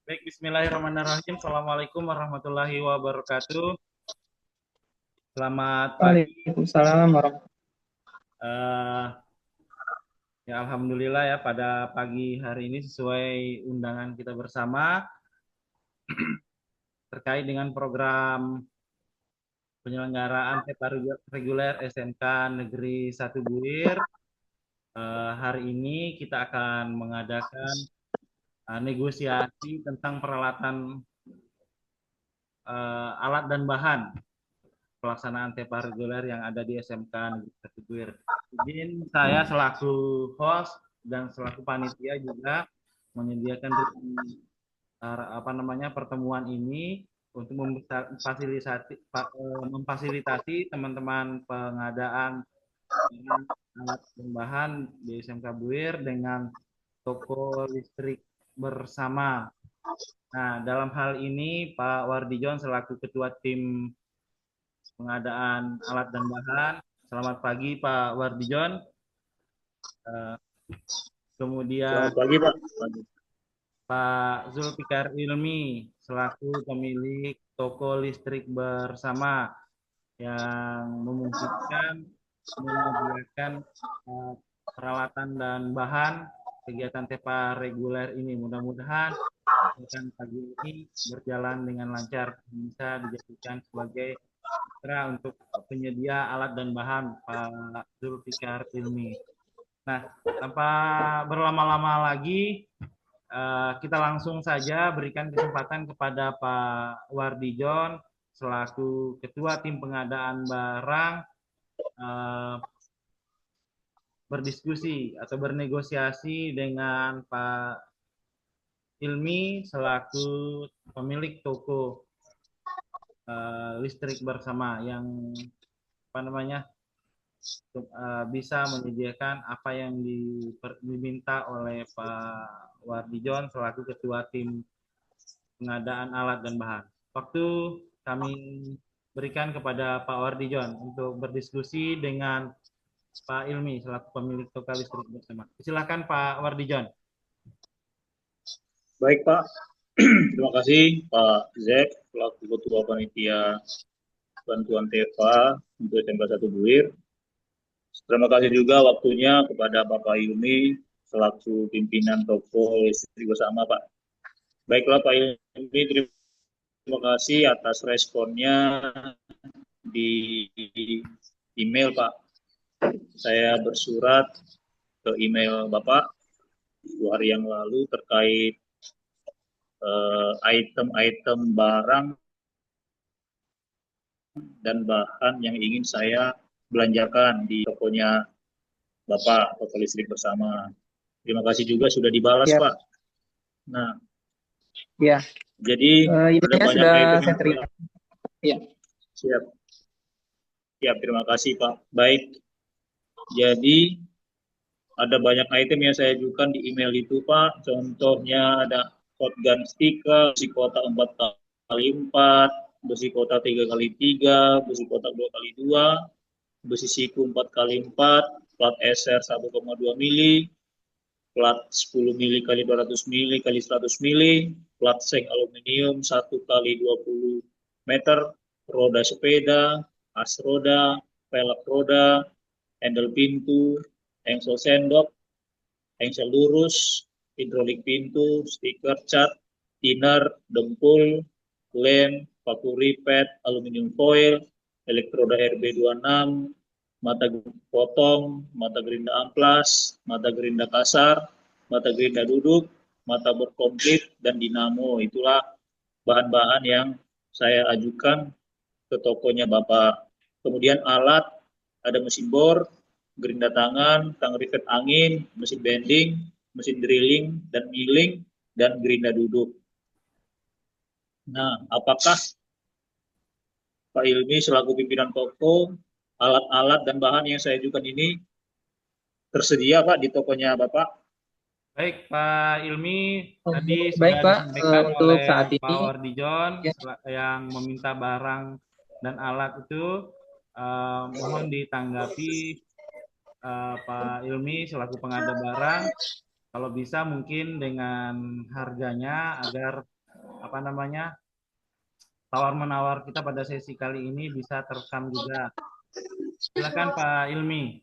Baik, bismillahirrahmanirrahim. Assalamualaikum warahmatullahi wabarakatuh. Selamat pagi. Waalaikumsalam warahmatullahi. Eh, ya, alhamdulillah ya pada pagi hari ini sesuai undangan kita bersama terkait dengan program penyelenggaraan TEPA reguler SMK Negeri 1 Buir. Hari ini kita akan mengadakan negosiasi tentang peralatan alat dan bahan pelaksanaan TEPA reguler yang ada di SMK Negeri 1 Buir. Izin saya selaku host dan selaku panitia juga menyediakan pertemuan ini untuk memfasilitasi teman-teman pengadaan alat dan bahan di SMK Buir dengan toko listrik bersama. Nah, dalam hal ini Pak Wardijon selaku ketua tim pengadaan alat dan bahan. Selamat pagi Pak Wardijon. Eh, Kemudian Selamat pagi, Pak. Pagi. Pak Zulfikar Ilmi selaku pemilik toko listrik bersama yang memungkinkan menyediakan eh, peralatan dan bahan kegiatan TEPA reguler ini. Mudah-mudahan kegiatan pagi ini berjalan dengan lancar, bisa dijadikan sebagai mitra untuk penyedia alat dan bahan Pak Zulfikar Ilmi. Nah, tanpa berlama-lama lagi, kita langsung saja berikan kesempatan kepada Pak Wardijon selaku Ketua Tim Pengadaan Barang eh, berdiskusi atau bernegosiasi dengan Pak Ilmi selaku pemilik toko listrik bersama yang apa namanya bisa menyediakan apa yang diminta oleh Pak Wardijon selaku Ketua Tim Pengadaan Alat dan Bahan. Waktu kami berikan kepada Pak Wardijon untuk berdiskusi dengan Pak Ilmi selaku pemilik toko listrik bersama. Silakan Pak Wardijon. Baik, Pak. Terima kasih, Pak Zek, selaku Ketua Panitia Bantuan TEPA untuk SMK 1 Buir. Terima kasih juga waktunya kepada Bapak Yumi, selaku pimpinan toko listrik bersama, Pak. Baiklah, Pak Yumi, terima kasih atas responnya di email, Pak. Saya bersurat ke email Bapak 2 hari yang lalu terkait item-item barang dan bahan yang ingin saya belanjakan di tokonya Bapak, toko listrik bersama. Terima kasih juga sudah dibalas, Ya, Pak. Nah, ya. jadi ada Emailnya banyak sudah item saya yang terima. Ya. siap. Siap, terima kasih, Pak. Baik, jadi ada banyak item yang saya ajukan di email itu, Pak. Contohnya ada shotgun stiker, besi kotak 4x4, besi kotak 3x3, besi kotak 2x2, besi siku 4x4, plat SR 1,2 mili, plat 10 mili kali 200 mili kali 100 mili, plat seng aluminium 1 kali 20 meter, roda sepeda, as roda, velg roda, handle pintu, engsel sendok, engsel lurus, hidrolik pintu, stiker cat, thinner, dempul, lem, paku ripet, aluminium foil, elektroda RB26, mata potong, mata gerinda amplas, mata gerinda kasar, mata gerinda duduk, mata berkomplit, dan dinamo. Itulah bahan-bahan yang saya ajukan ke tokonya Bapak. Kemudian alat, ada mesin bor, gerinda tangan, tang rivet angin, mesin bending, mesin drilling dan milling, dan gerinda duduk. Nah, apakah Pak Ilmi selaku pimpinan toko, alat-alat dan bahan yang saya ajukan ini tersedia, Pak, di tokonya Bapak? Baik, Pak Ilmi, tadi Baik, sudah Pak. disampaikan Untuk oleh saat Pak ini, Wardijon ya, yang meminta barang dan alat itu mohon ditanggapi Pak Ilmi selaku pengada barang, kalau bisa mungkin dengan harganya agar apa namanya, tawar-menawar kita pada sesi kali ini bisa terekam juga. Silakan Pak Ilmi.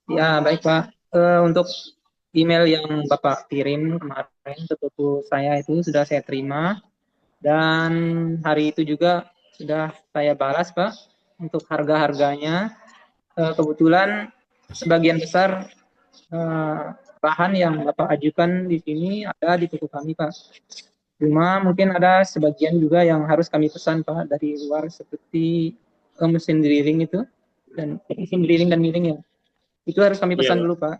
Ya, baik Pak. Untuk email yang Bapak kirim kemarin ke toko saya itu sudah saya terima dan hari itu juga sudah saya balas Pak untuk harga-harganya. Kebetulan sebagian besar bahan yang Bapak ajukan di sini ada di toko kami Pak. Cuma mungkin ada sebagian juga yang harus kami pesan Pak dari luar seperti mesin drilling itu dan mesin drilling dan milling ya. Itu harus kami Iya, pesan Pak. dulu Pak.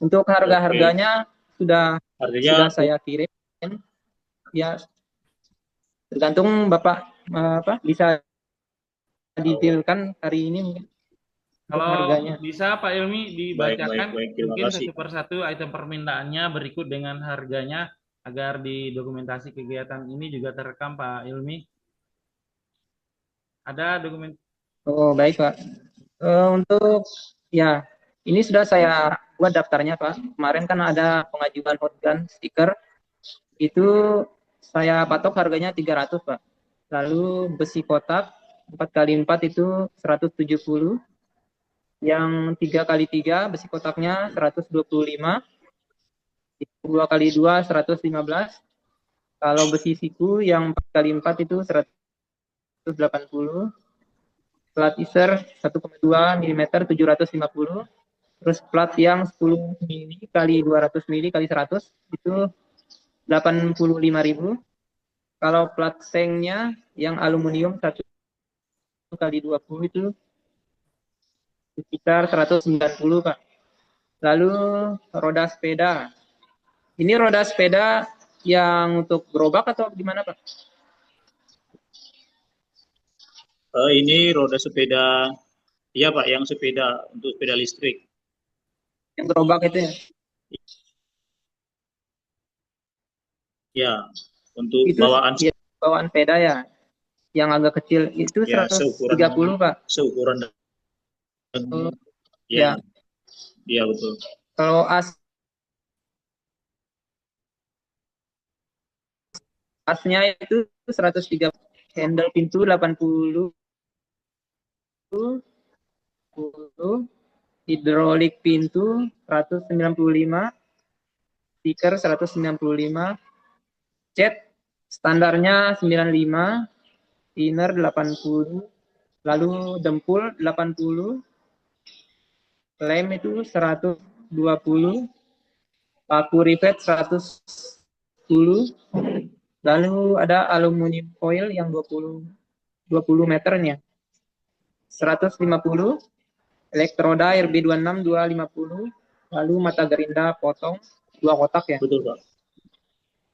Untuk Oke. harga-harganya sudah Artinya, saya kirim. Ya, tergantung Bapak bisa detailkan hari ini mungkin untuk Kalau harganya. bisa Pak Ilmi baik, baik, dibacakan baik. Terima mungkin kasih. satu persatu item permintaannya berikut dengan harganya agar di dokumentasi kegiatan ini juga terekam Pak Ilmi. Ada dokumen. Oh, baik Pak. Untuk ya, ini sudah saya buat daftarnya Pak. Kemarin kan ada pengajuan hotgun stiker. Itu saya patok harganya 300 Pak. Lalu besi kotak 4x4 itu 170. Yang 3x3 besi kotaknya 125, 2x2 115. Kalau besi siku yang 4x4 itu 180. Plat Iser 1,2 mm 750. Terus plat yang 10 mili kali 200 mili kali 100 itu 85.000. Kalau plat sengnya yang aluminium 1x20 itu sekitar 190 Pak. Lalu roda sepeda. Ini roda sepeda yang untuk gerobak atau gimana Pak? Ini roda sepeda, iya Pak, yang sepeda untuk sepeda listrik. Yang gerobak itu ya? Ya, untuk Itu bawaan ya, bawaan sepeda ya. Yang agak kecil itu ya seukuran 130 Pak. seukuran Oh, ya, ya. iya betul. Kalau asnya itu 130, handle pintu 80, hidrolik pintu 195, stiker 195, cat standarnya 95, thinner 80, lalu dempul 80, lem itu 120, paku rivet 110, lalu ada aluminium foil yang 20 meternya 150, elektroda RB26 250, lalu mata gerinda potong 2 kotak ya Betul Pak.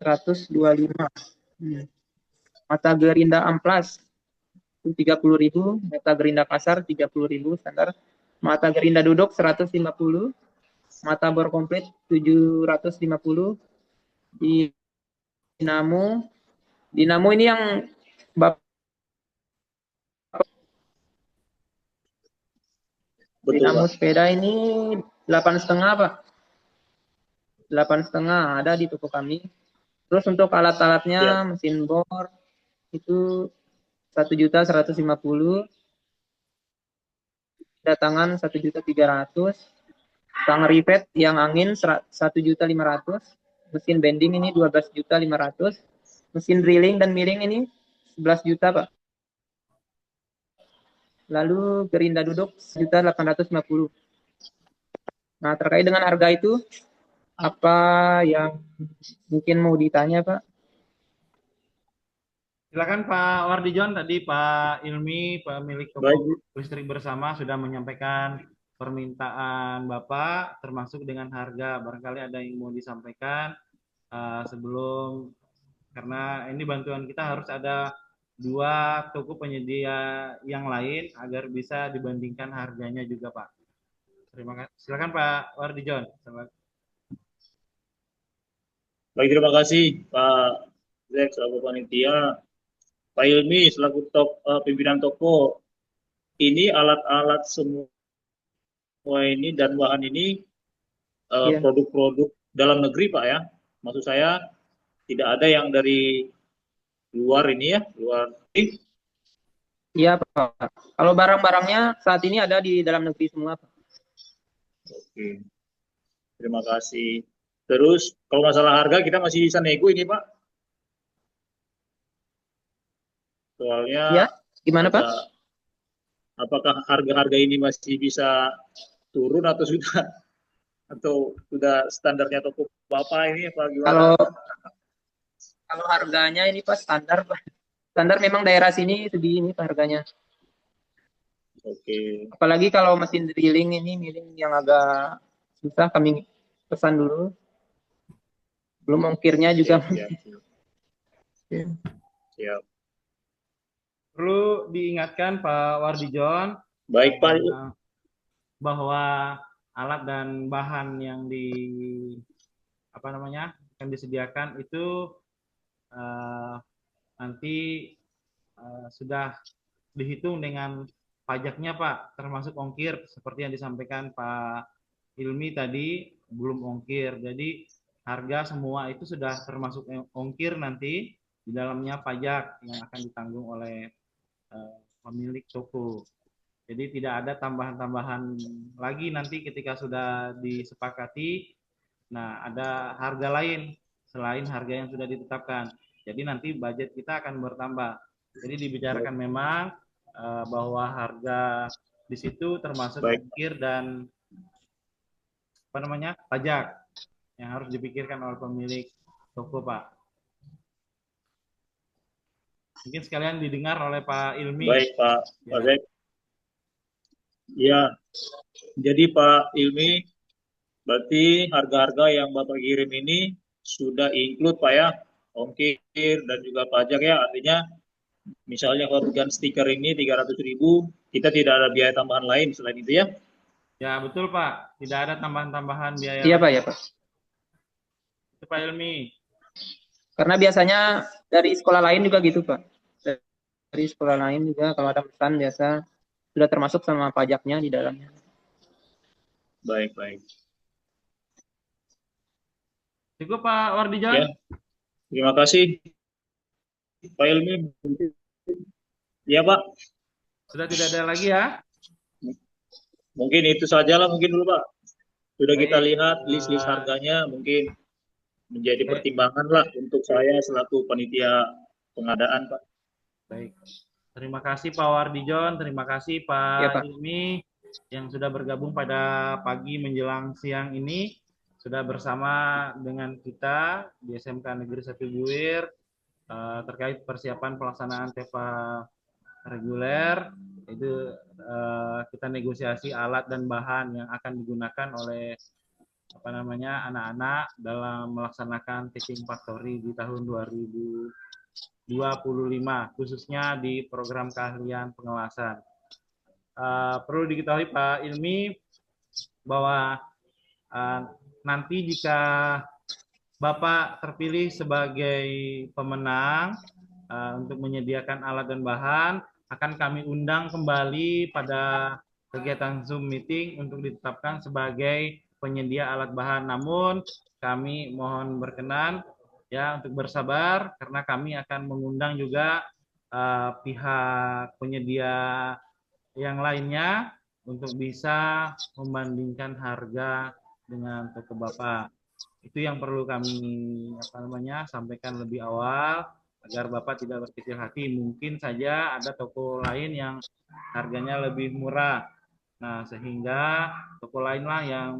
125. Mata gerinda amplas 30.000, mata gerinda kasar 30.000 standar, mata gerinda duduk 150, mata bor komplit 750, dinamo ini yang Betul dinamo Pak. sepeda ini 8,5 Pak. 8,5 ada di toko kami. Terus untuk alat-alatnya Ya. mesin bor itu 1.150.000, datangan 1.300.000, tang rivet yang angin 1.500.000, mesin bending ini 12.500.000, mesin drilling dan milling ini 11 juta Pak. Lalu gerinda duduk 1.850.000. Nah, terkait dengan harga itu, apa yang mungkin mau ditanya Pak? Silakan Pak Wardijon, tadi Pak Ilmi, pemilik Baik. toko listrik bersama sudah menyampaikan permintaan Bapak termasuk dengan harga. Barangkali ada yang mau disampaikan sebelum, karena ini bantuan kita harus ada 2 toko penyedia yang lain agar bisa dibandingkan harganya juga Pak. Terima kasih. Silakan Pak Wardijon. Baik, terima kasih Pak Zek selaku panitia. Pak Ilmi selaku pimpinan toko. Ini alat-alat semua ini dan bahan ini Iya, produk-produk dalam negeri Pak ya. Maksud saya tidak ada yang dari luar ini ya, luar negeri. iya Pak. Kalau barang-barangnya saat ini ada di dalam negeri semua Pak. Oke, terima kasih. Terus kalau masalah harga kita masih bisa nego ini Pak. Iya, Soalnya gimana Pak? agak apakah harga-harga ini masih bisa turun atau sudah standarnya toko Bapak ini apa gimana? Kalau kalau harganya ini Pak standar Pak. Standar memang daerah sini segini Pak harganya. Oke, Apalagi kalau mesin drilling ini milling yang agak susah kami pesan dulu. Belum ongkirnya juga. siap, siap, siap. Siap. Perlu diingatkan Pak Wardijon Baik Pak, eh, bahwa alat dan bahan yang akan disediakan itu eh, nanti sudah dihitung dengan pajaknya Pak, termasuk ongkir seperti yang disampaikan Pak Ilmi tadi, belum ongkir. Jadi harga semua itu sudah termasuk ongkir, nanti di dalamnya pajak yang akan ditanggung oleh pemilik toko. Jadi tidak ada tambahan-tambahan lagi nanti ketika sudah disepakati. Nah, ada harga lain selain harga yang sudah ditetapkan. Jadi nanti budget kita akan bertambah. Jadi dibicarakan memang bahwa harga di situ termasuk baik. ongkir dan pajak yang harus dipikirkan oleh pemilik toko, Pak. Mungkin sekalian didengar oleh Pak Ilmi. Baik Pak Ya. Zek. Ya, jadi Pak Ilmi, berarti harga-harga yang Bapak kirim ini sudah include Pak ya, ongkir dan juga pajak ya, artinya misalnya hotgun stiker ini 300.000, kita tidak ada biaya tambahan lain selain itu ya? Ya, betul Pak. Tidak ada tambahan-tambahan biaya Iya Pak, lain. ya Pak. Itu Pak Ilmi. Karena biasanya dari sekolah lain juga gitu Pak. Dari sekolah lain juga kalau ada pesan biasa sudah termasuk sama pajaknya di dalamnya. Baik, baik. Cukup Pak Wardijon? Ya, terima kasih Pak Ilmi. Ya Pak, Sudah tidak ada lagi ya? mungkin itu saja lah mungkin dulu Pak. Sudah kita Baik. lihat list-list harganya, mungkin menjadi pertimbangan lah untuk saya selaku panitia pengadaan Pak. Baik. Terima kasih Pak Wardijon, terima kasih Ya Pak Pak. Ilmi yang sudah bergabung pada pagi menjelang siang ini, sudah bersama dengan kita di SMK Negeri 1 Buir terkait persiapan pelaksanaan TEPA reguler. Itu kita negosiasi alat dan bahan yang akan digunakan oleh anak-anak dalam melaksanakan Teaching Factory di tahun 2025, khususnya di program keahlian pengawasan. Perlu diketahui Pak Ilmi bahwa nanti jika Bapak terpilih sebagai pemenang untuk menyediakan alat dan bahan, akan kami undang kembali pada kegiatan Zoom meeting untuk ditetapkan sebagai penyedia alat bahan. Namun kami mohon berkenan ya untuk bersabar karena kami akan mengundang juga pihak penyedia yang lainnya untuk bisa membandingkan harga dengan toko Bapak. Itu yang perlu kami sampaikan lebih awal agar Bapak tidak berkecil hati. Mungkin saja ada toko lain yang harganya lebih murah. Nah, sehingga toko lainlah yang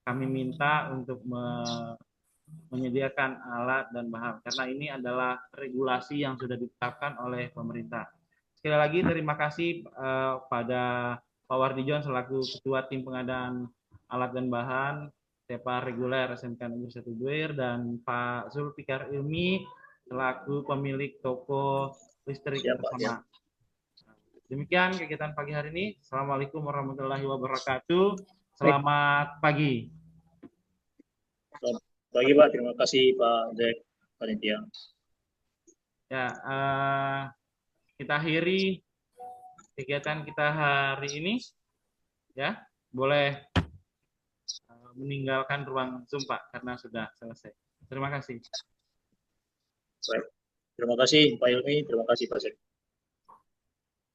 kami minta untuk menyediakan alat dan bahan karena ini adalah regulasi yang sudah ditetapkan oleh pemerintah. Sekali lagi terima kasih pada Pak Wardijon selaku Ketua Tim Pengadaan Alat dan Bahan TEPA Reguler SMK Negeri 1 Buir dan Pak Zulfikar Ilmi selaku pemilik toko listrik bersama. Demikian kegiatan pagi hari ini. Assalamualaikum warahmatullahi wabarakatuh. Selamat pagi. Selamat pagi Pak, terima kasih Pak Zek, panitia. Ya, kita akhiri kegiatan kita hari ini. Ya, boleh meninggalkan ruang Zoom Pak karena sudah selesai. Terima kasih. Baik. Terima kasih Pak Ilmi, terima kasih Pak Sek.